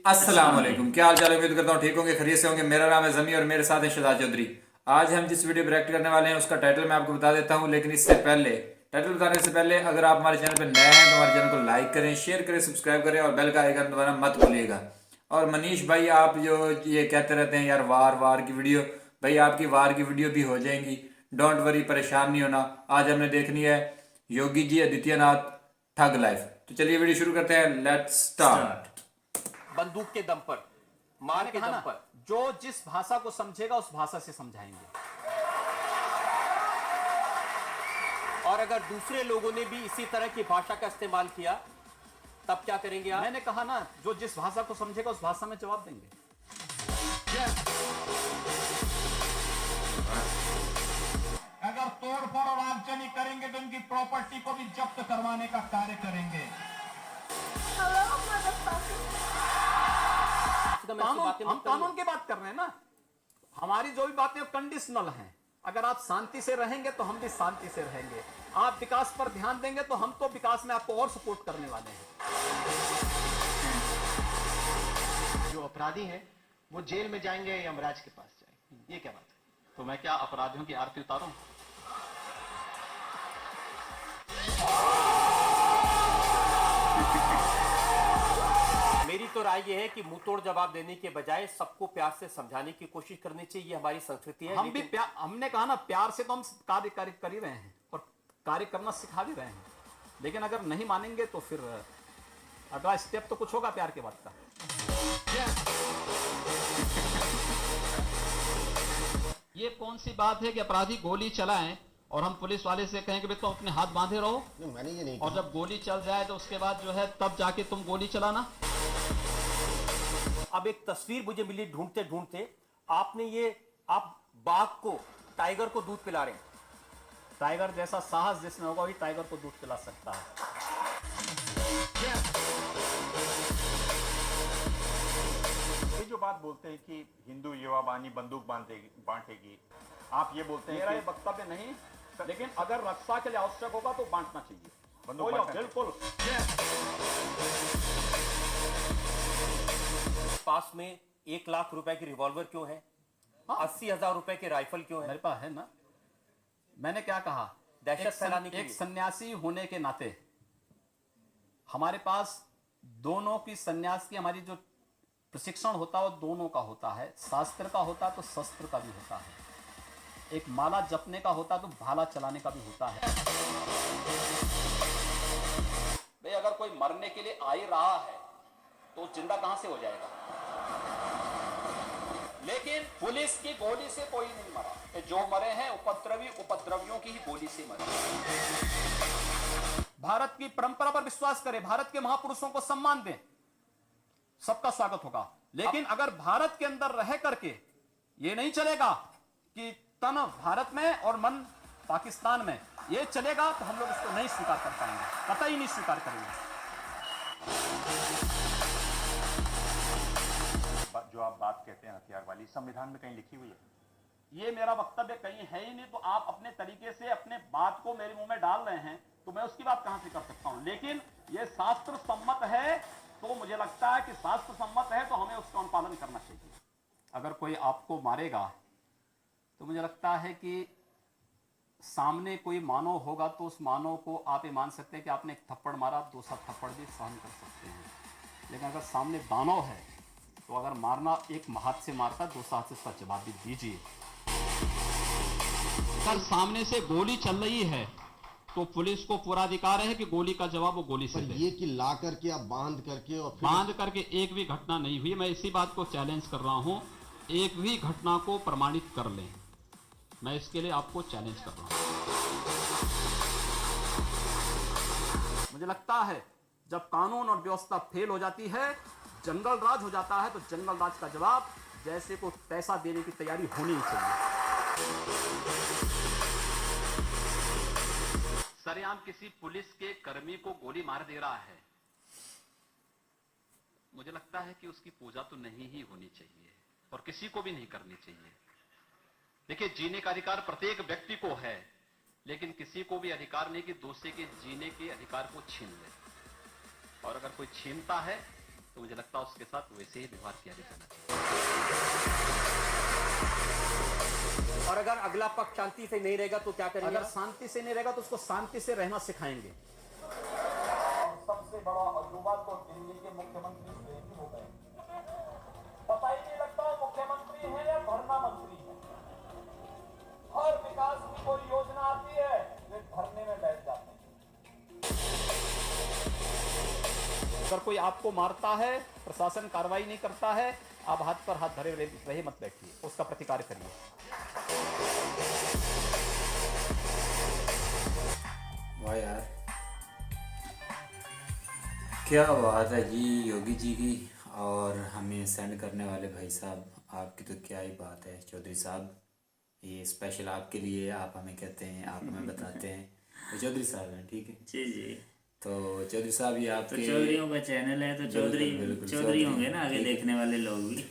अस्सलाम वालेकुम, क्या हाल चाल है। उम्मीद करता हूँ ठीक होंगे, खैरियत से होंगे। मेरा नाम है जमी और मेरे साथ है शहजाद चौधरी। आज हम जिस वीडियो पर रिएक्ट करने वाले हैं उसका टाइटल मैं आपको बता देता हूँ, लेकिन इससे पहले टाइटल बताने से पहले अगर आप हमारे चैनल पर नए हैं तो हमारे चैनल को लाइक करें, शेयर करें, सब्सक्राइब करें और बेल का आइकन दबाना मत भूलिएगा। और मनीष भाई, आप जो ये कहते रहते हैं यार वार वार की वीडियो, भाई आपकी वार की वीडियो भी हो जाएंगी, डोंट वरी, परेशान नहीं होना। आज हमने देखनी है योगी जी आदित्यनाथ ठग लाइफ। तो चलिए वीडियो शुरू करते हैं, लेट्स स्टार्ट। बंदूक के दम पर, मार के दम पर, जो जिस भाषा को समझेगा उस भाषा से समझाएंगे। और अगर दूसरे लोगों ने भी इसी तरह की भाषा का इस्तेमाल किया तब क्या करेंगे आप? मैंने कहा ना, जो जिस भाषा को समझेगा उस भाषा में जवाब देंगे। अगर तोड़फोड़ और आगजनी करेंगे तो उनकी प्रॉपर्टी को भी जब्त करवाने का कार्य करेंगे। हम कानून की बात कर रहे हैं ना। हमारी जो भी बातें कंडीशनल हैं। अगर आप शांति से रहेंगे तो हम भी शांति से रहेंगे। आप विकास पर ध्यान देंगे तो हम तो विकास में आपको और सपोर्ट करने वाले हैं। जो अपराधी हैं वो जेल में जाएंगे या यमराज के पास जाएंगे, ये क्या बात है? तो मैं क्या अपराधियों की आरती उतारूं? मेरी तो राय यह है कि मुंहतोड़ जवाब देने के बजाय सबको प्यार से समझाने की कोशिश करनी चाहिए। हमारी संस्कृति है। हम भी हमने कहा ना, प्यार से तो हम कार्य कर ही रहे हैं और कार्य करना सिखा भी रहे हैं। लेकिन अगर नहीं मानेंगे तो फिर अगला स्टेप तो कुछ होगा प्यार के बाद का। ये कौन सी बात है कि अपराधी गोली चलाएं और हम पुलिस वाले से कहें कि भाई तुम अपने हाथ बांधे रहो, मैंने ये नहीं और जब गोली चल जाए तो उसके बाद जो है तब जाके तुम गोली चलाना। अब एक तस्वीर मुझे मिली ढूंढते ढूंढते, आप बाघ को, टाइगर को दूध पिला रहे हैं। टाइगर जैसा साहस जिसमें होगा वही टाइगर को दूध पिला सकता है। ये जो बात बोलते हैं कि हिंदू युवा बानी बंदूक बांटेगी, आप ये बोलते हैं मेरा ये कि वक्तव्य नहीं, लेकिन अगर रक्षा के लिए आवश्यक होगा तो बांटना चाहिए। बंदूक बोलो, बांटना बिल्कुल। पास में 1 लाख रुपए की रिवॉल्वर क्यों है? 80,000 रुपए के राइफल क्यों है? मेरे पास है ना। मैंने क्या कहा, दहशत फैलाने के एक लिए। सन्यासी होने के नाते हमारे पास दोनों की, सन्यास की हमारी जो प्रशिक्षण होता है वो दोनों का होता है। शास्त्र का होता है तो शस्त्र का भी होता है। एक माला जपने का होता है तो भाला चलाने का भी होता है। भाई अगर कोई मरने के लिए आ ही रहा है तो जिंदा कहां से हो जाएगा? लेकिन पुलिस की गोली से कोई नहीं मरा। जो मरे हैं उपद्रवियों की ही गोली से मरे। भारत की परंपरा पर विश्वास करें, भारत के महापुरुषों को सम्मान दें, सबका स्वागत होगा। लेकिन अगर भारत के अंदर रह करके ये नहीं चलेगा कि तन भारत में और मन पाकिस्तान में, ये चलेगा तो हम लोग इसको नहीं स्वीकार कर पाएंगे, कतई नहीं स्वीकार करेंगे। जो आप बात कहते हैं हथियार वाली, संविधान में कहीं लिखी हुई है? ये मेरा वक्तव्य कहीं है ही नहीं, तो आप अपने तरीके से अपने बात को मेरे मुंह में डाल रहे हैं, तो मैं उसकी बात कहां से कर सकता हूं। लेकिन ये शास्त्र सम्मत है तो मुझे लगता है कि शास्त्र सम्मत है तो हमें उसका अनुपालन करना चाहिए। अगर कोई आपको मारेगा तो मुझे लगता है कि सामने कोई मानव होगा तो उस मानव को आप ये मान सकते हैं कि आपने एक थप्पड़ मारा, दूसरा थप्पड़ भी सहन कर सकते हैं। लेकिन अगर सामने दानव है तो अगर मारना एक हाथ से मारता है, दूसरा हाथ से उसका जवाब भी दीजिए। अगर सामने से गोली चल रही है तो पुलिस को पूरा अधिकार है कि गोली का जवाब वो गोली से दे। ये कि ला करके आप बांध करके और फिर बांध करके एक भी घटना नहीं हुई। मैं इसी बात को चैलेंज कर रहा हूं, एक भी घटना को प्रमाणित कर लें। मैं इसके लिए आपको चैलेंज कर रहा हूं। मुझे लगता है जब कानून और व्यवस्था फेल हो जाती है, जंगल राज हो जाता है, तो जंगल राज का जवाब जैसे को पैसा देने की तैयारी होनी ही चाहिए। सरेआम किसी पुलिस के कर्मी को गोली मार दे रहा है, मुझे लगता है कि उसकी पूजा तो नहीं ही होनी चाहिए और किसी को भी नहीं करनी चाहिए। देखिए, जीने का अधिकार प्रत्येक व्यक्ति को है, लेकिन किसी को भी अधिकार नहीं कि दूसरे के जीने के अधिकार को छीन ले। और अगर कोई छीनता है तो मुझे लगता है उसके साथ वैसे ही व्यवहार किया जाना चाहिए। और अगर अगला पक्ष शांति से नहीं रहेगा तो क्या करेंगे? अगर शांति से नहीं रहेगा तो उसको शांति से रहना सिखाएंगे। सबसे बड़ा युवा तो दिल्ली के मुख्यमंत्री प्रेमी हो गए, पता ही नहीं लगता मुख्यमंत्री है या धरना मंत्री है। हर विकास की कोई योजना आती है वे धरने में बैठ जाते हैं। अगर कोई आपको मारता है, प्रशासन कार्रवाई नहीं करता है, आप हाथ पर हाथ धरे रहे मत बैठिए, उसका प्रतिकार करिए। वाह यार, क्या बात है जी योगी जी की। और हमें सेंड करने वाले भाई साहब, आपकी तो क्या ही बात है चौधरी साहब। ये स्पेशल आपके लिए, आप हमें कहते हैं, आप हमें बताते हैं। तो चौधरी साहब हैं, ठीक है जी जी। तो चौधरी साहब ये तो आपके चौधरीयों का चैनल है तो चौधरी बिल्कुल, चौधरी होंगे ना आगे देखने वाले लोग भी।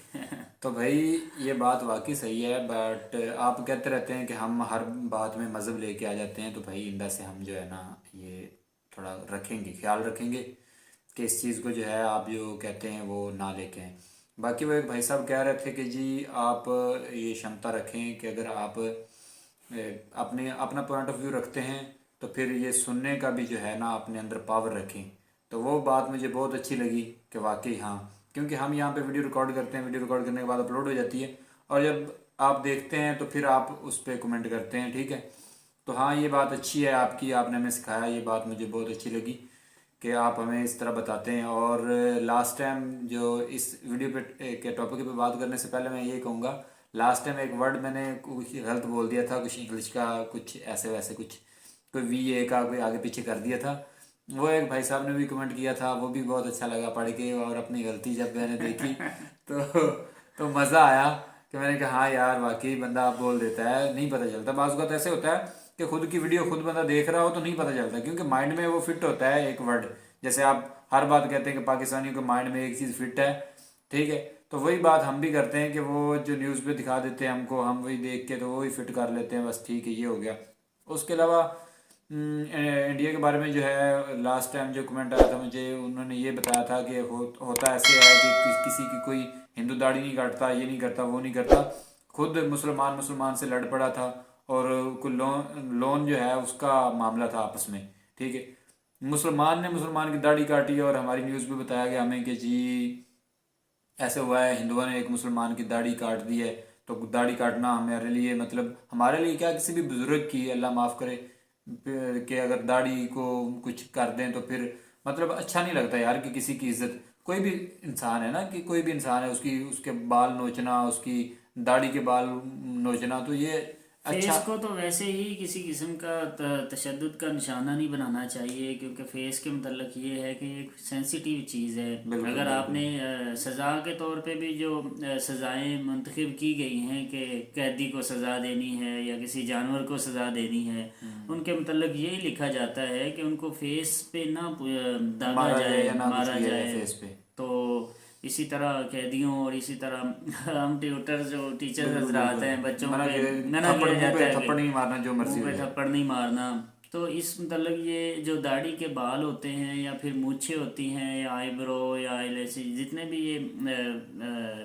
तो भाई ये बात वाकई सही है, बट आप कहते रहते हैं कि हम हर बात में मज़हब लेके आ जाते हैं। तो भाई इंदा से हम जो है ना ये थोड़ा रखेंगे, ख्याल रखेंगे कि इस चीज़ को जो है आप जो कहते हैं वो ना लेके आएँ। बाकी वो एक भाई साहब कह रहे थे कि जी आप ये क्षमता रखें कि अगर आप अपना पॉइंट ऑफ व्यू रखते हैं तो फिर ये सुनने का भी जो है ना अपने अंदर पावर रखें। तो वो बात मुझे बहुत अच्छी लगी कि वाकई हाँ, क्योंकि हम यहाँ पे वीडियो रिकॉर्ड करते हैं, वीडियो रिकॉर्ड करने के बाद अपलोड हो जाती है और जब आप देखते हैं तो फिर आप उस पर कमेंट करते हैं, ठीक है। तो हाँ ये बात अच्छी है आपकी, आपने हमें सिखाया, ये बात मुझे बहुत अच्छी लगी कि आप हमें इस तरह बताते हैं। और लास्ट टाइम जो इस वीडियो पे के टॉपिक पे बात करने से पहले मैं ये कहूँगा, लास्ट टाइम एक वर्ड मैंने कुछ गलत बोल दिया था, कुछ इंग्लिश का कुछ ऐसे वैसे कुछ कोई VA का कोई आगे पीछे कर दिया था। वो एक भाई साहब ने भी कमेंट किया था, वो भी बहुत अच्छा लगा पढ़ के। और अपनी गलती जब मैंने देखी तो मज़ा आया कि मैंने कहा हाँ यार वाकई बंदा आप बोल देता है, नहीं पता चलता। बाज़ वक़्त ऐसे होता है कि खुद की वीडियो खुद बंदा देख रहा हो तो नहीं पता चलता, क्योंकि माइंड में वो फिट होता है एक वर्ड। जैसे आप हर बात कहते हैं कि पाकिस्तानियों के माइंड में एक चीज़ फिट है, ठीक है। तो वही बात हम भी करते हैं कि वो जो न्यूज़ पे दिखा देते हैं हमको, हम वही देख के तो वही फिट कर लेते हैं, बस ठीक है ये हो गया। उसके अलावा इंडिया के बारे में जो है लास्ट टाइम जो कमेंट आया था मुझे, उन्होंने ये बताया था कि होता ऐसे है कि किसी की कोई हिंदू दाढ़ी नहीं काटता, ये नहीं करता, वो नहीं करता। खुद मुसलमान से लड़ पड़ा था और कोई लोन जो है उसका मामला था आपस में, ठीक है। मुसलमान ने मुसलमान की दाढ़ी काटी और हमारी न्यूज़ में बताया गया हमें कि जी ऐसे हुआ है, हिंदुओं ने एक मुसलमान की दाढ़ी काट दी है। तो दाढ़ी काटना हमारे लिए, मतलब हमारे लिए क्या, किसी भी बुजुर्ग की, अल्लाह माफ़ करे, कि अगर दाढ़ी को कुछ कर दें तो फिर मतलब अच्छा नहीं लगता यार कि किसी की इज्जत, कोई भी इंसान है ना, कि कोई भी इंसान है उसके बाल नोचना, उसकी दाढ़ी के बाल नोचना, तो ये फेस अच्छा को तो वैसे ही किसी किस्म का तशद्दुद का निशाना नहीं बनाना चाहिए, क्योंकि फेस के मतलब ये है कि एक सेंसिटिव चीज़ है। अगर आपने सज़ा के तौर पे भी जो सज़ाएं मुंतखब की गई हैं कि कैदी को सज़ा देनी है या किसी जानवर को सज़ा देनी है, उनके मतलब यही लिखा जाता है कि उनको फेस पे ना दागा जाए या मारा जाए फेस पे। तो इसी तरह कैदियों और इसी तरह हम ट्यूटर जो टीचर हजरात हैं बच्चों पे मना किया जाता है, थप्पड़ नहीं मारना, जो मर्जी मुंह पे थप्पड़ नहीं मारना। तो इस मतलब ये जो दाढ़ी के बाल होते हैं या फिर मूछें होती हैं या आईब्रो या आईलैशेस, जितने भी ये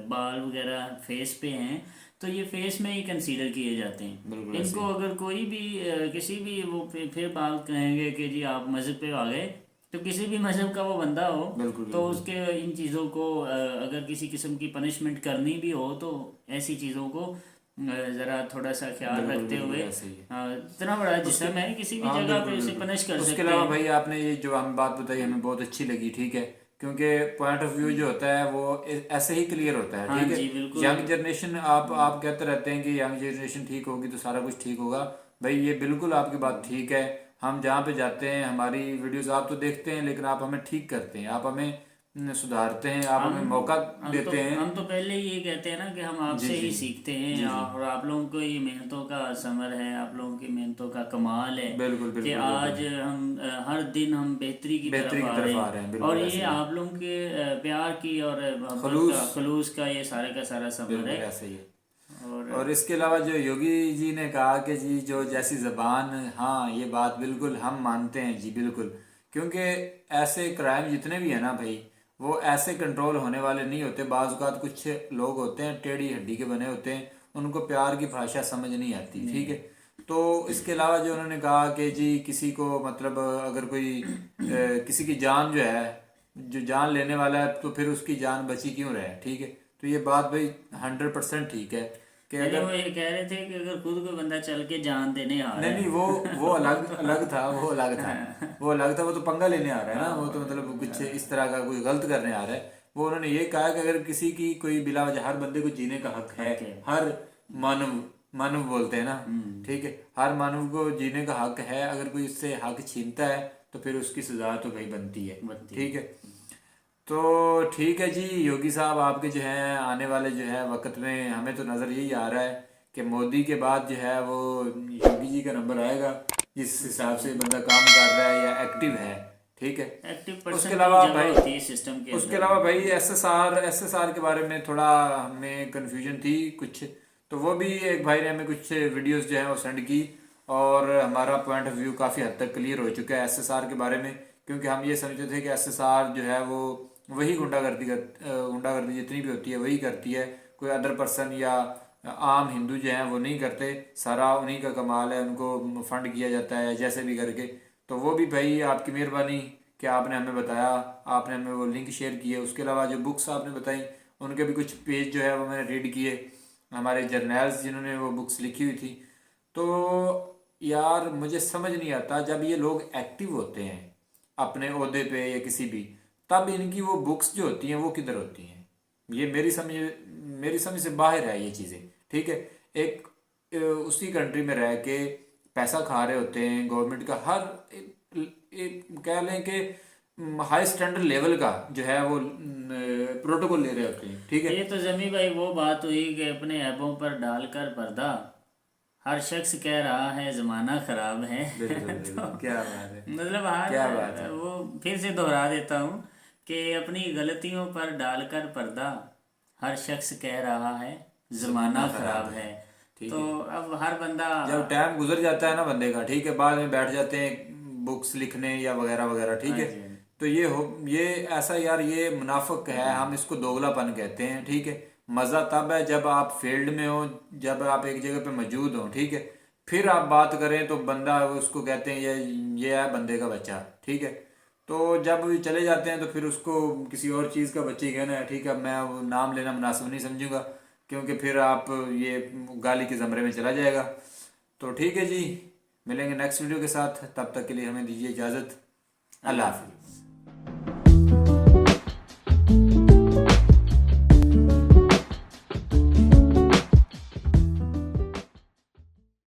बाल वगैरह फेस पे हैं, तो ये फेस में ही कंसीडर किए जाते हैं। इनको अगर कोई भी किसी भी वो फिर बात कहेंगे कि जी आप मज़हब पे आ गए, तो किसी भी मज़हब का वो बंदा हो तो उसके इन चीज़ों को अगर किसी किस्म की पनिशमेंट करनी भी हो तो ऐसी चीज़ों को ज़रा थोड़ा सा ख्याल रखते हुए, इतना बड़ा जिस्म है किसी भी जगह पे उसे पनिश कर सकते हैं। उसके अलावा भाई आपने ये जो हम बात बताई हमें बहुत अच्छी लगी, ठीक है, क्योंकि पॉइंट ऑफ व्यू जो होता है वो ऐसे ही क्लियर होता है, ठीक है। यंग जनरेशन आप कहते रहते हैं कि यंग जनरेशन ठीक होगी तो सारा कुछ ठीक होगा। भाई ये बिल्कुल आपकी बात ठीक है। हम जहाँ पे जाते हैं हमारी वीडियोस आप तो देखते हैं, लेकिन आप हमें ठीक करते हैं, आप हमें सुधारते हैं, आप हमें मौका देते हैं। हम तो पहले ये कहते हैं ना कि हम आपसे ही सीखते हैं, और आप लोगों को ये मेहनतों का समर है, आप लोगों की मेहनतों का कमाल है कि आज हम हर दिन हम बेहतरी की तरफ आ रहे हैं। और ये आप लोगों के प्यार की और खलूस का ये सारे का सारा समर है। ऐसे ही है। और इसके अलावा जो योगी जी ने कहा कि जी जो जैसी ज़बान, हाँ ये बात बिल्कुल हम मानते हैं जी, बिल्कुल। क्योंकि ऐसे क्राइम जितने भी हैं ना भाई, वो ऐसे कंट्रोल होने वाले नहीं होते। बाज़ औक़ात कुछ लोग होते हैं टेढ़ी हड्डी के बने होते हैं, उनको प्यार की भाषा समझ नहीं आती, ठीक है। तो इसके अलावा जो उन्होंने कहा कि जी किसी को मतलब अगर कोई किसी की जान जो है, जो जान लेने वाला है, तो फिर उसकी जान बची क्यों रहे, ठीक है। तो ये बात भाई 100% ठीक है कि यानी अगर वो ये कह रहे थे कि अगर खुद कोई बंदा चल के जान देने आ रहा नहीं है, नहीं वो अलग अलग था, वो अलग था, वो अलग था, वो तो पंगा लेने आ रहा है ना, वो तो मतलब कुछ इस तरह का कोई गलत करने आ रहा है। वो उन्होंने ये कहा कि अगर किसी की कोई बिला वजह, हर बंदे को जीने का हक है, हर मानव बोलते हैं ना, ठीक है, हर मानव को जीने का हक है। अगर कोई उससे हक छीनता है तो फिर उसकी सजा तो भाई बनती है, ठीक है। तो ठीक है जी योगी साहब, आपके जो है आने वाले जो है वक्त में हमें तो नज़र यही आ रहा है कि मोदी के बाद जो है वो योगी जी का नंबर आएगा, जिस हिसाब से बंदा काम कर रहा है या एक्टिव है, ठीक है। एक्टिव पर्सन उसके अलावा जगह भाई होती है सिस्टम के उसके अंदर। अलावा भाई एसएसआर के बारे में थोड़ा हमें कन्फ्यूजन थी कुछ, तो वो भी एक भाई ने हमें कुछ वीडियोस जो है वो सेंड की, और हमारा पॉइंट ऑफ व्यू काफ़ी हद तक क्लियर हो चुका है एसएसआर के बारे में। क्योंकि हम ये समझते थे कि एसएसआर जो है वो वही गुंडागर्दी जितनी भी होती है वही करती है, कोई अदर पर्सन या आम हिंदू जो हैं वो नहीं करते, सारा उन्हीं का कमाल है, उनको फंड किया जाता है जैसे भी करके। तो वो भी भाई आपकी मेहरबानी कि आपने हमें बताया, आपने हमें वो लिंक शेयर किए। उसके अलावा जो बुक्स आपने बताई उनके भी कुछ पेज जो है वो मैंने रीड किए, हमारे जर्नल्स जिन्होंने वो बुक्स लिखी हुई थी। तो यार मुझे समझ नहीं आता, जब ये लोग एक्टिव होते हैं अपने ओहदे पे या किसी भी, तब इनकी वो बुक्स जो होती हैं वो किधर होती हैं, ये मेरी समझ से बाहर है ये चीज़ें, ठीक है। एक उसी कंट्री में रह के पैसा खा रहे होते हैं गवर्नमेंट का, हर कह लें कि हाई स्टैंडर्ड लेवल का जो है वो प्रोटोकॉल ले रहे होते हैं, ठीक है। ये तो जमी भाई वो बात हुई कि अपने ऐपों पर डालकर पर्दा, हर शख्स कह रहा है जमाना खराब है। तो क्या बात है, मतलब क्या बात है। वो फिर से दोहरा देता हूँ कि अपनी गलतियों पर डालकर पर्दा, हर शख्स कह रहा है जमाना खराब है। तो अब हर बंदा जब टाइम गुजर जाता है ना बंदे का, ठीक है, बाद में बैठ जाते हैं बुक्स लिखने या वगैरह वगैरह, ठीक है। तो ये ऐसा यार ये मुनाफिक है, हम इसको दोगलापन कहते हैं, ठीक है। मज़ा तब है जब आप फील्ड में हो, जब आप एक जगह पे मौजूद हो, ठीक है, फिर आप बात करें तो बंदा उसको कहते हैं ये है बंदे का बच्चा, ठीक है। तो जब चले जाते हैं तो फिर उसको किसी और चीज़ का बच्चे ही कहना है, ठीक है। मैं वो नाम लेना मुनासिब नहीं समझूंगा, क्योंकि फिर आप ये गाली के ज़मरे में चला जाएगा। तो ठीक है जी, मिलेंगे नेक्स्ट वीडियो के साथ, तब तक के लिए हमें दीजिए इजाज़त। अल्लाह हाफिज़।